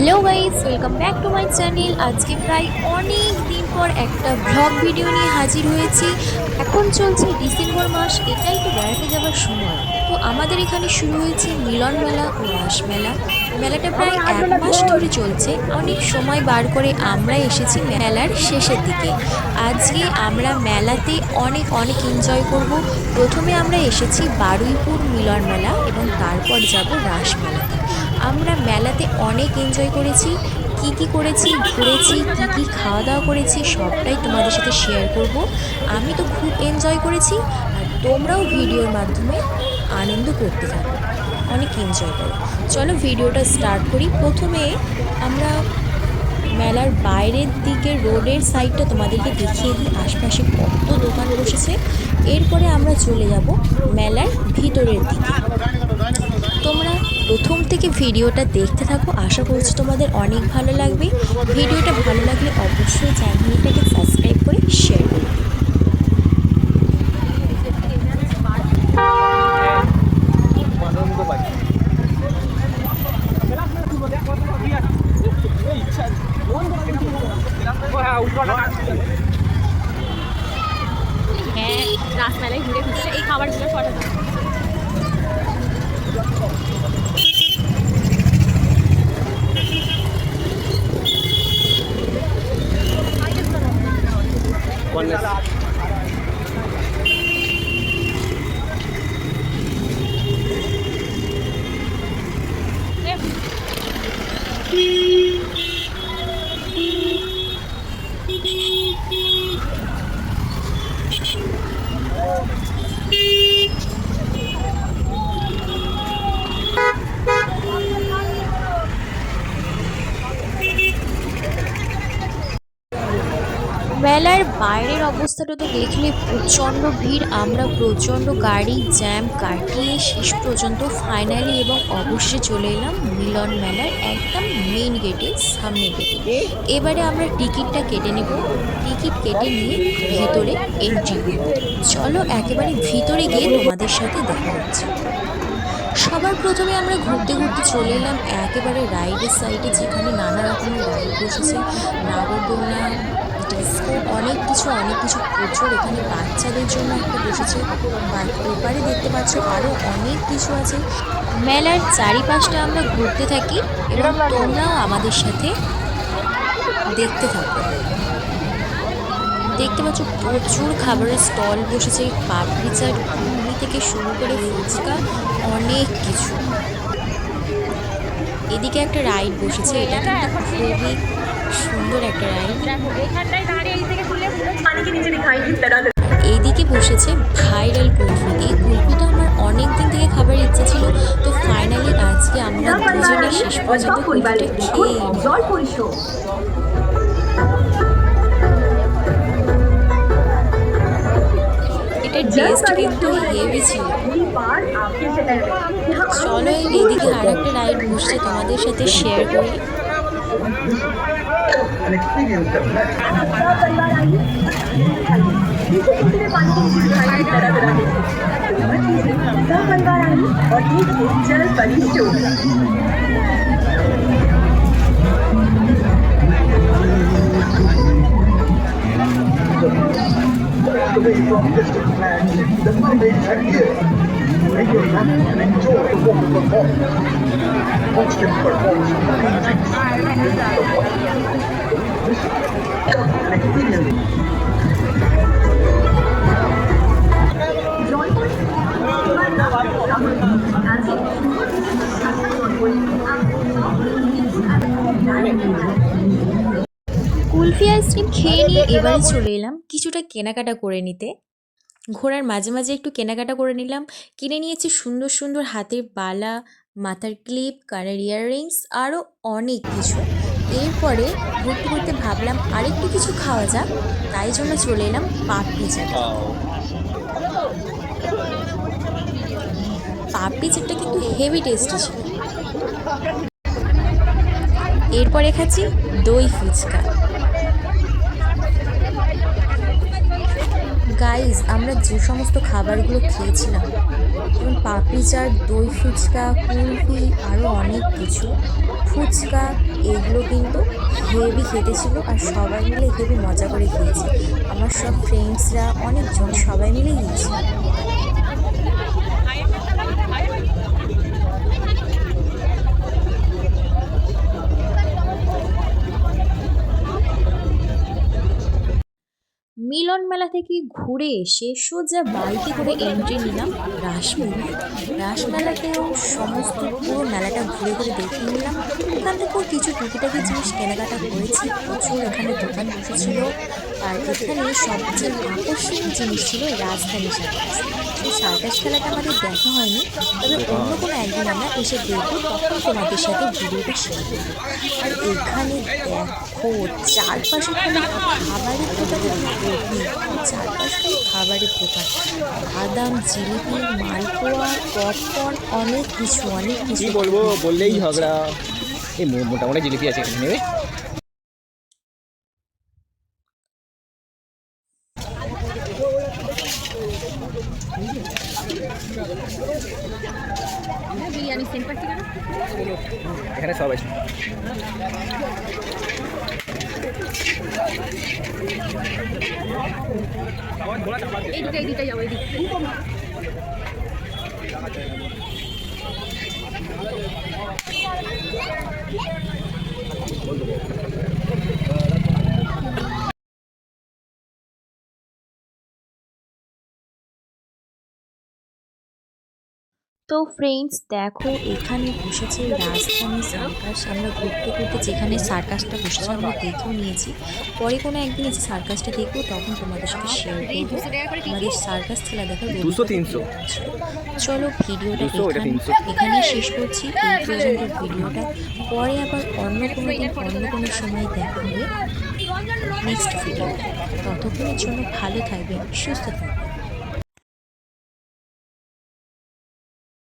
Hello guys, welcome back to my channel. আজকে প্রায় অনেক দিন পর একটা ব্লগ ভিডিও নিয়ে হাজির হয়েছি। এখন চলছে ডিসেম্বর মাস, এটাই তো বেড়াতে যাওয়ার সময়। তো আমাদের এখানে শুরু হয়েছে মিলন মেলা ও রাস মেলা। মেলাটা প্রায় 1 মাস ধরে চলছে। অনেক সময় বার করে আমরা এসেছি মেলার শেষের দিকে। আজকে আমরা মেলাতে অনেক অনেক এনজয় করব। প্রথমে আমরা এসেছি বারুইপুর মিলন মেলা এবং তারপর যাব রাস মেলাতে। আমরা মেলাতে অনেক এনজয় করেছি। কি করেছি, ঘুরেছি, কি খাওয়া দাওয়া করেছি সবটাই তোমাদের সাথে শেয়ার করব। আমি তো খুব এনজয় করেছি, আর তোমরাও ভিডিওর মাধ্যমে আনন্দ করতে থাকো, অনেক এনজয় করো। চলো ভিডিওটা স্টার্ট করি। প্রথমে আমরা মেলার বাইরের দিকে রোডের সাইডটা তোমাদেরকে দেখিয়ে দিই, আশপাশে কত দোকান বসেছে। এরপরে আমরা চলে যাব মেলার ভিতরের দিকে। তোমরা প্রথম থেকে ভিডিওটা দেখতে থাকো, আশা করছি তোমাদের অনেক ভালো লাগবে। ভিডিওটা ভালো লাগলে অবশ্যই চ্যানেলটাকে সাবস্ক্রাইব করে শেয়ার করো। হ্যাঁ, রাসমেলায় ঘুরে ঘুরছে এই খাবারগুলো সঠিক। মেলার বাইরের অবস্থাটা তো দেখলে প্রচণ্ড ভিড়। আমরা প্রচণ্ড গাড়ি জ্যাম কাটিয়ে শেষ পর্যন্ত ফাইনালি এবং অবশ্যই চলে এলাম মিলন মেলার একদম মেইন গেটে, সামনের গেটে। এবারে আমরা টিকিটটা কেটে নেব। টিকিট কেটে নিয়ে ভিতরে এন্ট্রি করব। চলো একেবারে ভিতরে গিয়ে তোমাদের সাথে দেখা হচ্ছে। সবার প্রথমে আমরা ঘুরতে ঘুরতে চলে এলাম একেবারে রাইডের সাইডে, যেখানে নানা রকমের রাইড বসেছে, নাগরদোলনা, ডিস্কো, অনেক কিছু প্রচুর। এখানে বাচ্চাদের জন্য একটা বসেছে, ওপারে দেখতে পাচ্ছ আরও অনেক কিছু আছে। মেলার চারিপাশটা আমরা ঘুরতে থাকি এবং তোমরাও আমাদের সাথে দেখতে থাকো। দেখতে পাচ্ছ প্রচুর খাবারের স্টল বসেছে, পাপড়ি চাট, ঘুগনি থেকে শুরু করে ফুচকা, অনেক কিছু। এদিকে একটা রাইড বসেছে, এটা কিন্তু খুবই সুন্দর একটা রাইড। এইদিকে বসেছে ভাইরাল কুলফি। এই কুলফিটা আমার অনেক দিন থেকে খাবার ইচ্ছা ছিল, তো ফাইনালি আজকে আমরা দুজনে শেষ পর্যন্ত কুলফিটা খেয়ে এটার টেস্ট কিন্তু হেভি ছিল। চলো এদিকে আর একটা রাইড বসছে, তোমাদের সাথে শেয়ার করি। Away from distant lands, the mermaids are here. Make your nap and enjoy the wonderful walk. Watch them perform amazing tricks in the water. Come and experience. Kulfi ice cream খেয়ে নিয়ে এবারে চলে এলাম কিছুটা কেনাকাটা করে নিতে। ঘোরার মাঝে মাঝে একটু কেনাকাটা করে নিলাম। কিনে নিয়েছি সুন্দর সুন্দর হাতের বালা, মাথার ক্লিপ, কানের ইয়াররিংস, আরও অনেক কিছু। এরপরে ঘুরতে ঘুরতে ভাবলাম আরেকটু কিছু খাওয়া যাক, তাই জন্য চলে এলাম পাপড়ি চাট। পাপড়ি চাটটা কিন্তু হেভি টেস্টি ছিল। এরপরে খাচ্ছি দই ফুচকা। গাইজ, আমরা যে সমস্ত খাবারগুলো খেয়েছিলাম, যেমন পাপড়ি চাট, দই ফুচকা, কুলফি, আরও অনেক কিছু, ফুচকা এগুলো কিন্তু হেভি খেতে ছিল, আর সবাই মিলে হেভি মজা করে খেয়েছি। আমার সব ফ্রেন্ডসরা অনেকজন সবাই মিলে গিয়েছি। মিলন মেলা থেকে ঘুরে এসে সোজা বাইকে করে এন্ট্রি নিলাম রাসমেলায়। রাসমেলাতেও সমস্ত পুরো মেলাটা ঘুরে ঘুরে দেখে নিলাম। ওখান থেকেও কিছু টুকিটাকি জিনিস কেনাকাটা করেছি। প্রচুর এখানে দোকান বসেছিল। আর এখানে সবচেয়ে আকর্ষণীয় জিনিস ছিল রাজধানী সার্কাস। সেই সার্কাস খেলাটা আমাদের দেখা হয়নি, তবে অন্য কোনো একদিন আমরা এসে দেখবো, তখন তোমাদের সাথে ভিডিওটা শেয়ার করবো। আর এখানে দেখো চারপাশে খালি খাবারের দোকানে ভর্তি, চারপাশে খাবারের দোকান, বাদাম, জিলিপি, মালপোয়া, পপকর্ন, অনেক কিছু কি বলবো বললেই ঝগড়া। এই মোটামুটি জিলিপি আছে, এখানে নেবে? এখানে সব আছে। এইদিকে যাবো, এইদিকে। তো ফ্রেন্ডস দেখো এখানে বসেছে রাজধানী সার্কাস। আমরা ঘুরতে ঘুরতে যেখানে সার্কাসটা বসেছে আমরা দেখেও নিয়েছি। পরে কোনো একদিন এসে সার্কাসটা দেখবো, তখন তোমাদের সাথে শেয়ার করবো আমাদের সার্কাস খেলা দেখার 200-300। চলো ভিডিওটা 200, ওটা 300। এখানেই শেষ করছি, এই পর্যন্ত ভিডিওটা। পরে আবার অন্য কোনো দিন অন্য কোনো সময় দেখা হবে নেক্সট ভিডিও। ততক্ষণের জন্য ভালো থাকবেন, সুস্থ থাকবেন।